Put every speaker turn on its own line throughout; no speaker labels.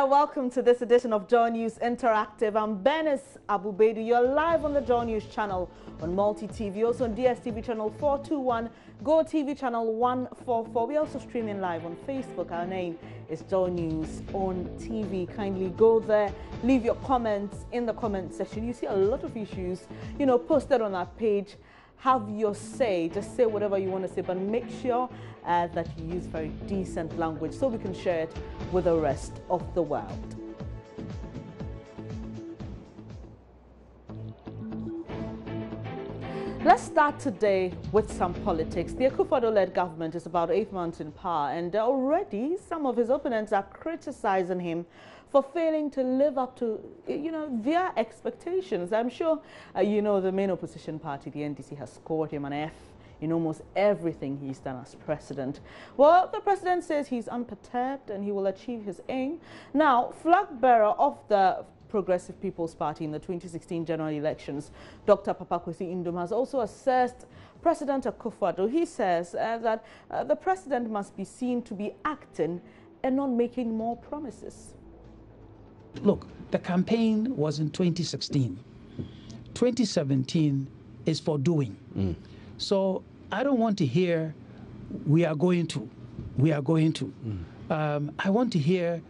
there, welcome to this edition of Joy News Interactive. I'm Benis Abubedu. You're live on the Joy News channel on Multi-TV, also on DSTV channel 421, Go TV channel 144. We're also streaming live on Facebook. Our name is Joy News on TV. Kindly go there, leave your comments in the comment section. You see a lot of issues, posted on our page. Have your say, just say whatever you want to say, but make sure that you use very decent language so we can share it with the rest of the world. Let's start today with some politics. The Akufo-Addo-led government is about 8 months in power, and already some of his opponents are criticizing him for failing to live up to, their expectations. I'm sure, the main opposition party, the NDC, has scored him an F in almost everything he's done as president. Well, the president says he's unperturbed and he will achieve his aim. Now, flag bearer of the Progressive People's Party in the 2016 general elections, Dr. Papakwesi Indom, has also assessed President Akufo-Addo. He says that the president must be seen to be acting and not making more promises.
Look, the campaign was in 2016. 2017 is for doing. So I don't want to hear we are going to. I want to hear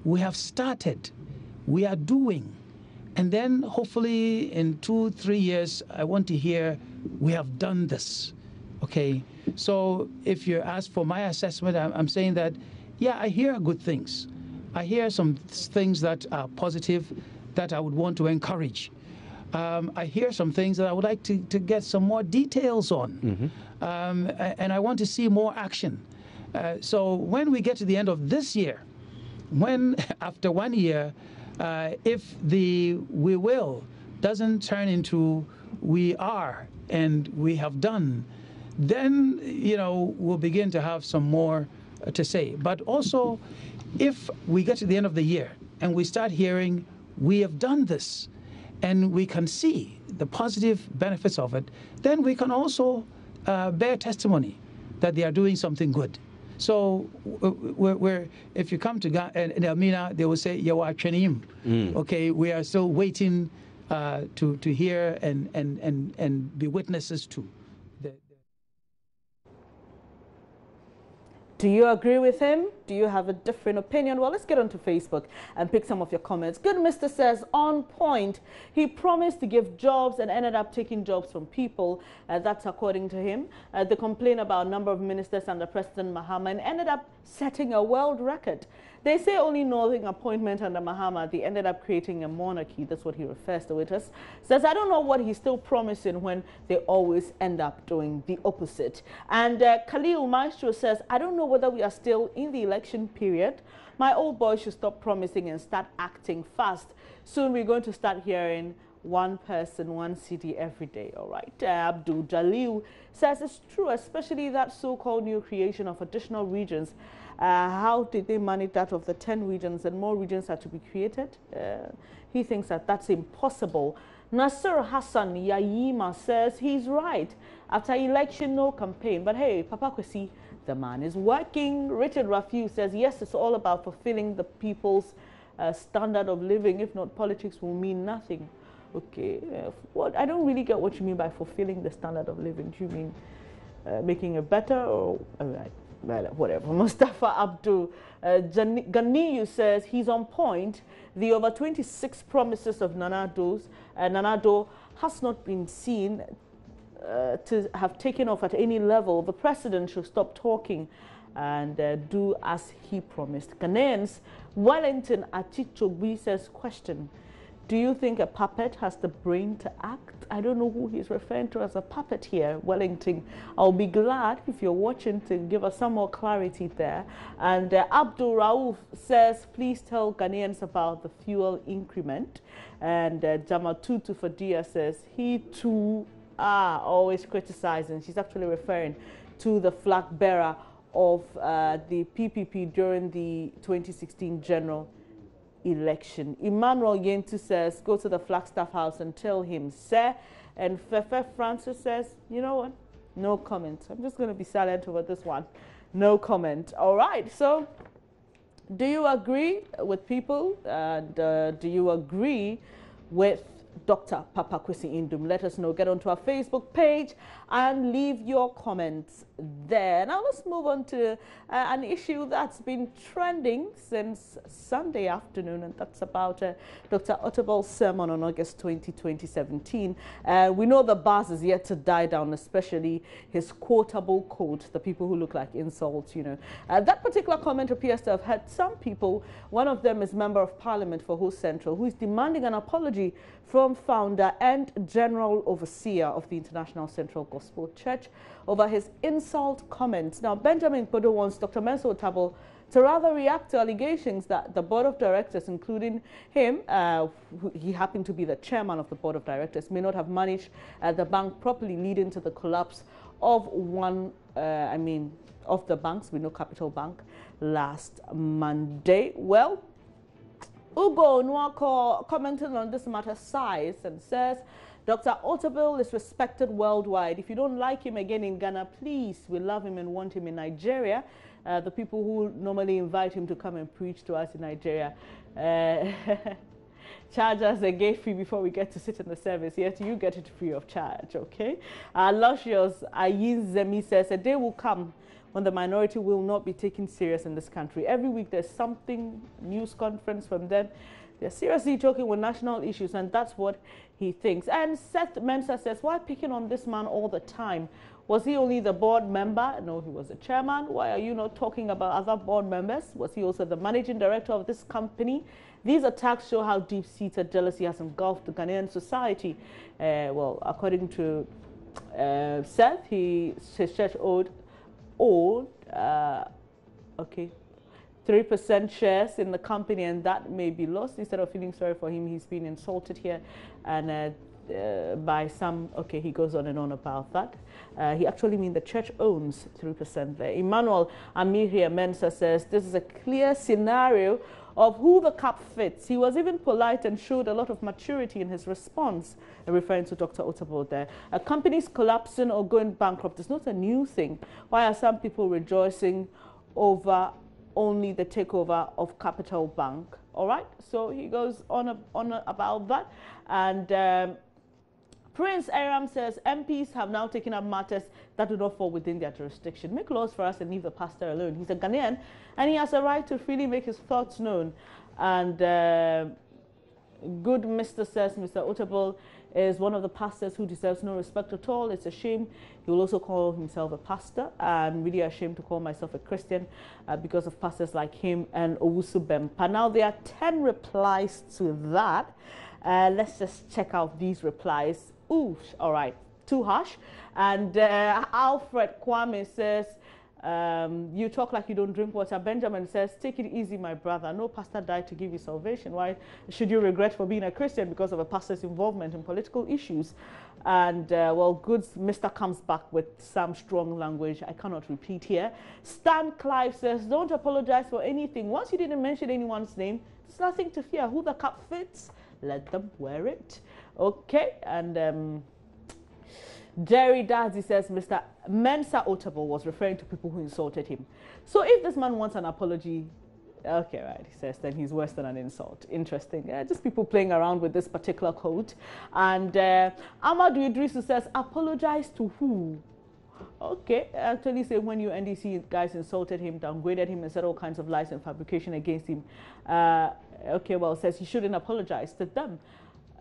we have started, we are doing. And then hopefully in 2-3 years, I want to hear we have done this. Okay, so if you ask for my assessment, I'm saying that, yeah, I hear good things. I hear some things that are positive that I would want to encourage. I hear some things that I would like to get some more details on. And I want to see more action. So when we get to the end of this year, when after 1 year, if the we will doesn't turn into we are and we have done, then, we'll begin to have some more to say. But also, if we get to the end of the year and we start hearing we have done this and we can see the positive benefits of it, then we can also bear testimony that they are doing something good. So if you come to in Elmina, they will say, Yawa Chenim. Okay, we are still waiting to hear and be witnesses to.
Do you agree with him? Do you have a different opinion? Well, let's get onto Facebook and pick some of your comments. Good Mr. says, on point, he promised to give jobs and ended up taking jobs from people. That's according to him. They complain about a number of ministers under President Mahama and ended up setting a world record. They say only Northern appointment under Mahama, they ended up creating a monarchy. That's what he refers to it as. Says, I don't know what he's still promising when they always end up doing the opposite. And Khalil Maestro says, I don't know whether we are still in the election period. My old boy should stop promising and start acting fast. Soon we're going to start hearing one person, one city every day. All right. Abdul Jalil says it's true, especially that so-called new creation of additional regions. How did they manage that of the 10 regions and more regions are to be created? He thinks that that's impossible. Nasser Hassan Yayima says he's right. After election, no campaign. But hey, Papakwesi, the man is working. Richard Rafiu says, yes, it's all about fulfilling the people's standard of living. If not, politics will mean nothing. Okay, I don't really get what you mean by fulfilling the standard of living. Do you mean making it better or whatever? Mustafa Abdul Ganiyu says he's on point. The over 26 promises of Nana Addo has not been seen to have taken off at any level. The president should stop talking and do as he promised. Ghanaians, Wellington Achichogbi says, question, do you think a puppet has the brain to act? I don't know who he's referring to as a puppet here, Wellington. I'll be glad if you're watching to give us some more clarity there. And Abdul Rauf says, please tell Ghanaians about the fuel increment. And Jamatutu Fadia says, he too always criticizing. She's actually referring to the flag bearer of the PPP during the 2016 general election. Emmanuel Yentu says, go to the Flagstaff House and tell him, sir. And Fefe Francis says, you know what? No comment. I'm just going to be silent over this one. No comment. All right. So Do you agree with people? And do you agree with Dr. Papa Kwesi Indum? Let us know. Get onto our Facebook page and leave your comments there. Now let's move on to an issue that's been trending since Sunday afternoon, and that's about Dr. Otabil's sermon on August 20, 2017. We know the buzz is yet to die down, especially his quotable quote, the people who look like insults, you know. That particular comment appears to have hurt some people. One of them is Member of Parliament for Ho Central, who is demanding an apology from founder and general overseer of the International Central Gospel Church over his insult comments. Now, Benjamin Podo wants Dr. Mensa Otabil to rather react to allegations that the board of directors, including him, he happened to be the chairman of the board of directors, may not have managed the bank properly, leading to the collapse of of the banks, we know Capital Bank, last Monday. Well, Ugo Nwako commented on this matter sighs and says, Dr. Otabil is respected worldwide. If you don't like him again in Ghana, please, we love him and want him in Nigeria. The people who normally invite him to come and preach to us in Nigeria charge us a gate fee before we get to sit in the service. Yet you get it free of charge, okay? Luscious Ayin Zemi says, a day will come when the minority will not be taken serious in this country. Every week there's something, news conference from them. They're seriously talking with national issues, and that's what he thinks. And Seth Mensa says, why picking on this man all the time? Was he only the board member? No, he was the chairman. Why are you not talking about other board members? Was he also the managing director of this company? These attacks show how deep-seated jealousy has engulfed the Ghanaian society. Well, according to Seth, his church owed 3% shares in the company, and that may be lost. Instead of feeling sorry for him, he's been insulted here and by some. Okay, he goes on and on about that. He actually means the church owns 3% there. Emmanuel Amiria Mensa says this is a clear scenario of who the cap fits. He was even polite and showed a lot of maturity in his response, referring to Dr. Otabil there. A company's collapsing or going bankrupt is not a new thing. Why are some people rejoicing over only the takeover of Capital Bank? All right, so he goes on about that. And Prince Aram says MPs have now taken up matters that do not fall within their jurisdiction. Make laws for us and leave the pastor alone. He's a Ghanaian and he has a right to freely make his thoughts known. And good Mr. says Mr. Otabil is one of the pastors who deserves no respect at all. It's a shame. He will also call himself a pastor. I'm really ashamed to call myself a Christian because of pastors like him and Owusu Bempa. Now, there are 10 replies to that. Let's just check out these replies. Ooh, all right, too harsh. And Alfred Kwame says, you talk like you don't drink water. Benjamin says, take it easy, my brother. No pastor died to give you salvation. Why should you regret for being a Christian because of a pastor's involvement in political issues? And, well, good Mr. comes back with some strong language I cannot repeat here. Stan Clive says, don't apologize for anything. Once you didn't mention anyone's name, there's nothing to fear. Who the cap fits, let them wear it. Okay, and Jerry Dazi says Mr. Mensa Otabil was referring to people who insulted him. So if this man wants an apology, okay, right, he says, then he's worse than an insult. Interesting. Just people playing around with this particular quote. And Amadou Idrisu says, apologize to who? Okay, actually say when you NDC guys insulted him, downgraded him, and said all kinds of lies and fabrication against him. Okay, well, says he shouldn't apologize to them.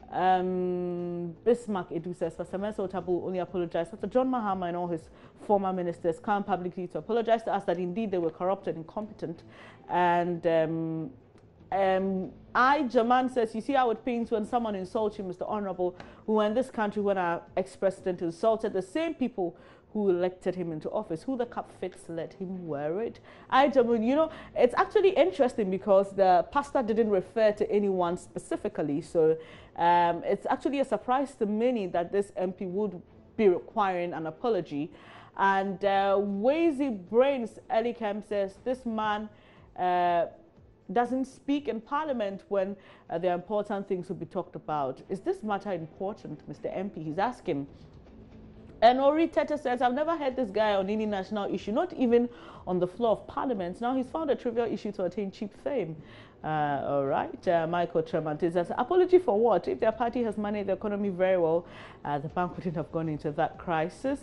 Bismarck Edu says, Pastor Mensa Otabil only apologized after John Mahama and all his former ministers come publicly to apologize to us that indeed they were corrupt and incompetent. And Jaman says, you see how it pains when someone insults you, Mr. Honorable, who in this country, when our ex-president insulted the same people who elected him into office. Who the cap fits, let him wear it. You know, it's actually interesting because the pastor didn't refer to anyone specifically. So it's actually a surprise to many that this MP would be requiring an apology. And Wazy Brains Elikem says this man doesn't speak in Parliament when there are important things to be talked about. Is this matter important, Mr. MP? He's asking. And Ori Tete says, I've never heard this guy on any national issue, not even on the floor of parliament. Now he's found a trivial issue to attain cheap fame. All right. Michael Tremont says, apology for what? If their party has managed the economy very well, the bank wouldn't have gone into that crisis.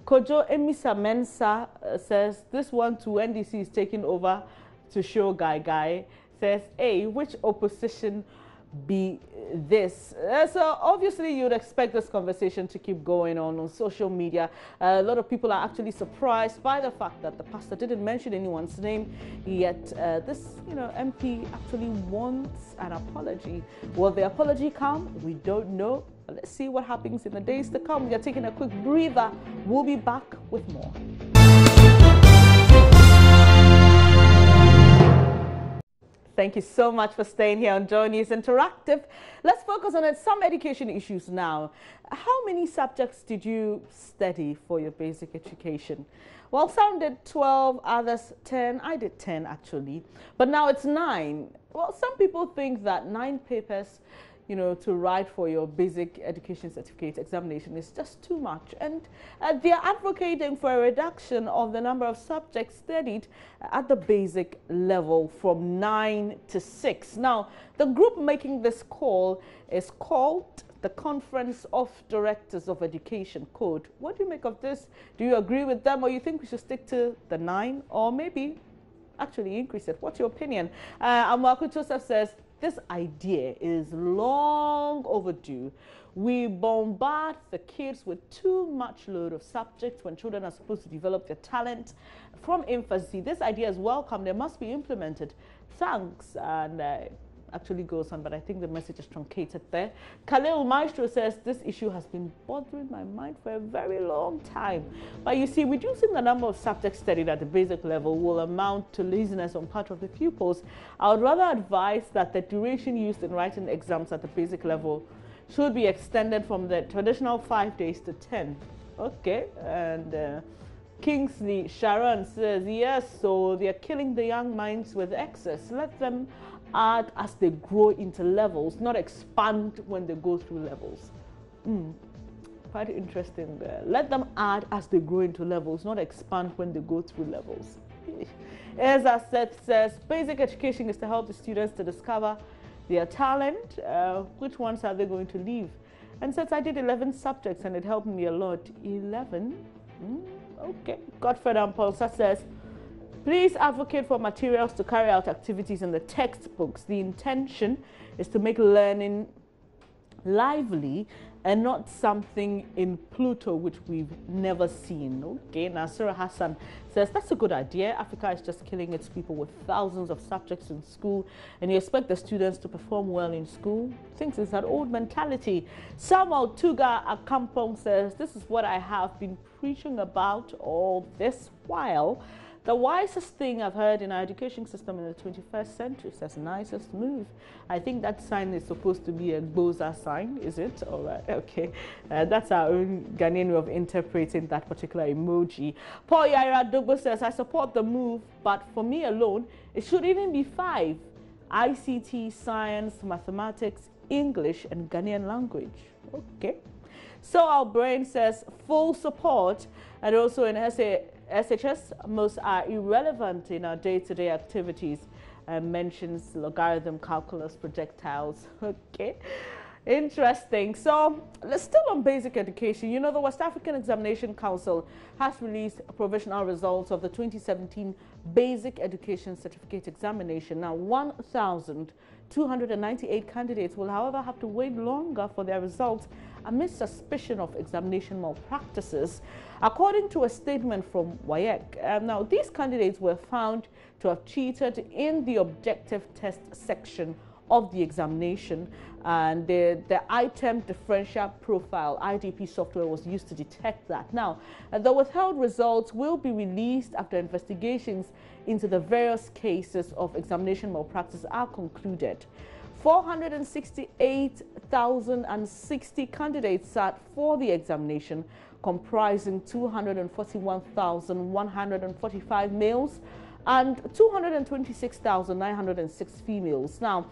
Kojo Emisa Mensa says, this one to NDC is taking over to show Guy. Says, A, which opposition be this? So obviously you'd expect this conversation to keep going on social media. A lot of people are actually surprised by the fact that the pastor didn't mention anyone's name, yet this MP actually wants an apology. Will the apology come? We don't know. Let's see what happens in the days to come. We are taking a quick breather. We'll be back with more. Thank you so much for staying here on Joy News Interactive. Let's focus on some education issues now. How many subjects did you study for your basic education? Well, some did 12, others 10. I did 10 actually, but now it's 9. Well, some people think that 9 papers, to write for your basic education certificate examination is just too much. And they are advocating for a reduction of the number of subjects studied at the basic level from 9 to 6. Now, the group making this call is called the Conference of Directors of Education Code. What do you make of this? Do you agree with them, or you think we should stick to the 9, or maybe actually increase it? What's your opinion? Amaku Joseph says, this idea is long overdue. We bombard the kids with too much load of subjects when children are supposed to develop their talent from infancy. This idea is welcome. They must be implemented. Thanks. And actually goes on, but I think the message is truncated there. Khalil Maestro says, this issue has been bothering my mind for a very long time. But you see, reducing the number of subjects studied at the basic level will amount to laziness on part of the pupils. I would rather advise that the duration used in writing exams at the basic level should be extended from the traditional 5 days to 10. Okay, and Kingsley Sharon says, yes, so they're killing the young minds with excess. Let them add as they grow into levels, not expand when they go through levels. Quite interesting there. Let them add as they grow into levels, not expand when they go through levels. As I says, basic education is to help the students to discover their talent. Which ones are they going to leave? And since I did 11 subjects and it helped me a lot. 11? Okay. Godfrey Ampolsa says, please advocate for materials to carry out activities in the textbooks. The intention is to make learning lively and not something in Pluto which we've never seen. Okay, Nasir Hassan says that's a good idea. Africa is just killing its people with thousands of subjects in school, and you expect the students to perform well in school. Thinks it's that old mentality. Samuel Tuga Akampong says this is what I have been preaching about all this while. The wisest thing I've heard in our education system in the 21st century says nicest move. I think that sign is supposed to be a Gboza sign, is it? All right, okay. That's our own Ghanaian way of interpreting that particular emoji. Paul Yaira Dogbo says, I support the move, but for me alone, it should even be 5. ICT, science, mathematics, English, and Ghanaian language. Okay. So our brain says full support, and also in SHS, most are irrelevant in our day-to-day activities. Mentions logarithm, calculus, projectiles. Okay, interesting. So let's still on basic education. You know, the West African Examination Council has released provisional results of the 2017 Basic Education Certificate Examination. Now, 1,298 candidates will, however, have to wait longer for their results amid suspicion of examination malpractices, according to a statement from WAEC. Now, these candidates were found to have cheated in the objective test section of the examination, and the item differential profile IDP software was used to detect that. Now, the withheld results will be released after investigations into the various cases of examination malpractice are concluded. 468,060 candidates sat for the examination, comprising 241,145 males and 226,906 females. Now,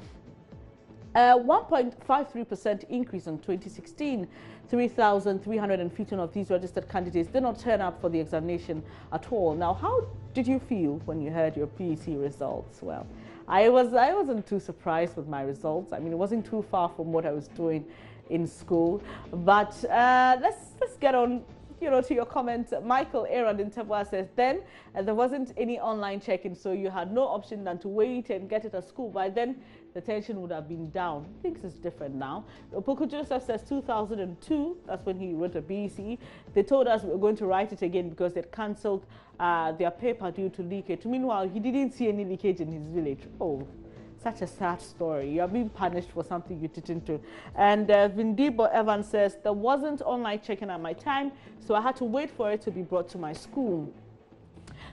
1.53% increase in 2016. 3,315 of these registered candidates did not turn up for the examination at all. Now, how did you feel when you heard your PEC results? Well, I wasn't too surprised with my results. I mean, it wasn't too far from what I was doing in school. But let's get on, to your comment. Michael Aaron in Tebwa says, then there wasn't any online checking, so you had no option than to wait and get it at school. By then, the tension would have been down. Things is different now. Opoku Joseph says 2002, that's when he wrote a BEC. They told us we were going to write it again because they'd cancelled their paper due to leakage. Meanwhile, he didn't see any leakage in his village. Oh, such a sad story. You are being punished for something you didn't do. And Vindibo Evans says, there wasn't online checking at my time, so I had to wait for it to be brought to my school.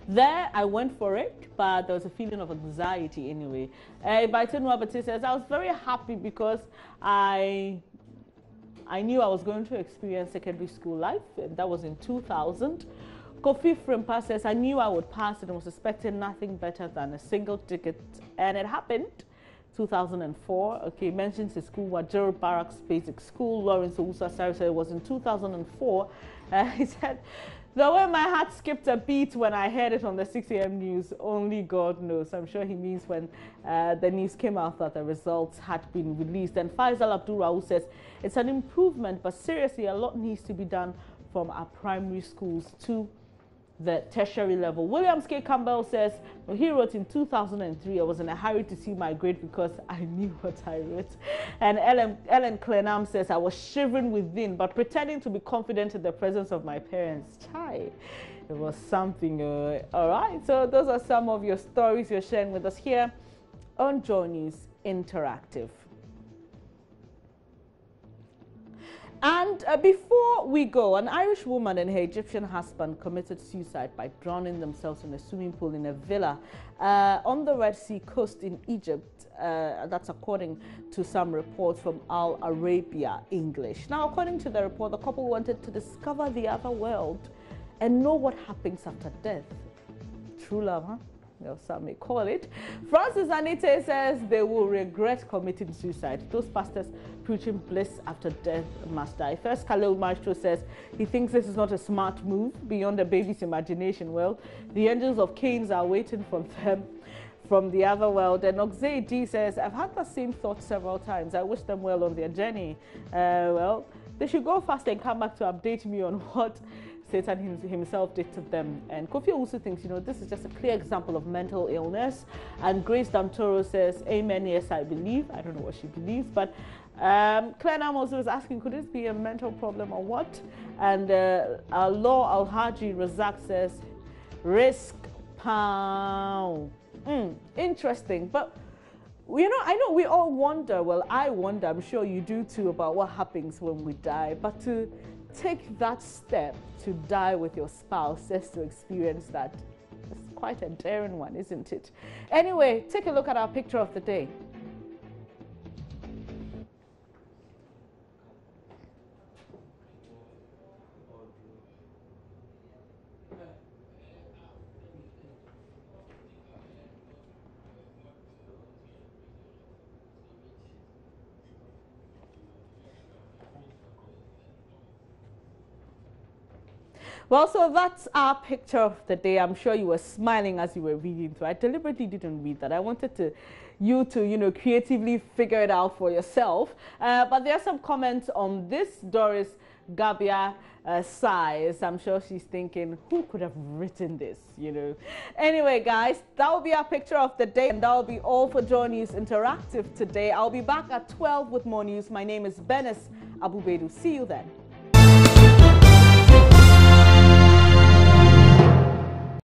There, I went for it, but there was a feeling of anxiety anyway. Baiton Wabati says, I was very happy because I knew I was going to experience secondary school life. That was in 2000. Kofi Frimpa says, I knew I would pass and was expecting nothing better than a single ticket. And it happened. 2004. Okay, mentions his school, Wajero Barracks Basic School. Lawrence Owusa said it was in 2004. He said, the way my heart skipped a beat when I heard it on the 6 a.m. news, only God knows. I'm sure he means when the news came out that the results had been released. And Faisal Abdul Raul says, it's an improvement, but seriously, a lot needs to be done from our primary schools to the tertiary level. Williams K. Campbell says, well, he wrote in 2003, I was in a hurry to see my grade because I knew what I wrote. And Ellen Clenham says, I was shivering within, but pretending to be confident in the presence of my parents. Chai, it was something. All right, so those are some of your stories you're sharing with us here on Joy News Interactive. And before we go, an Irish woman and her Egyptian husband committed suicide by drowning themselves in a swimming pool in a villa on the Red Sea coast in Egypt. That's according to some reports from Al Arabia English. Now, according to the report, the couple wanted to discover the other world and know what happens after death. True love, huh? Well, some may call it. Francis Anite says they will regret committing suicide. Those pastors preaching bliss after death must die. First, Khalil Maestro says he thinks this is not a smart move beyond a baby's imagination. Well, the angels of Cain are waiting for them from the other world. And Oxay D says, I've had the same thought several times. I wish them well on their journey. Well, they should go fast and come back to update me on what Satan himself did to them. And Kofi also thinks, this is just a clear example of mental illness. And Grace Dantoro says, amen, yes, I believe. I don't know what she believes, but Claire Nam also was asking, could this be a mental problem or what? And Law Al-Haji Razak says, risk pound. Interesting, but I know we all wonder, well, I wonder, I'm sure you do too, about what happens when we die, but to take that step to die with your spouse just to experience that, it's quite a daring one, isn't it? Anyway, take a look at our picture of the day. Well, so that's our picture of the day. I'm sure you were smiling as you were reading through. I deliberately didn't read that. I wanted you to creatively figure it out for yourself. But there are some comments on this. Doris Gabia sighs. I'm sure she's thinking, who could have written this, Anyway, guys, that will be our picture of the day. And that will be all for Joy News Interactive today. I'll be back at 12 with more news. My name is Benes Abubedu. See you then.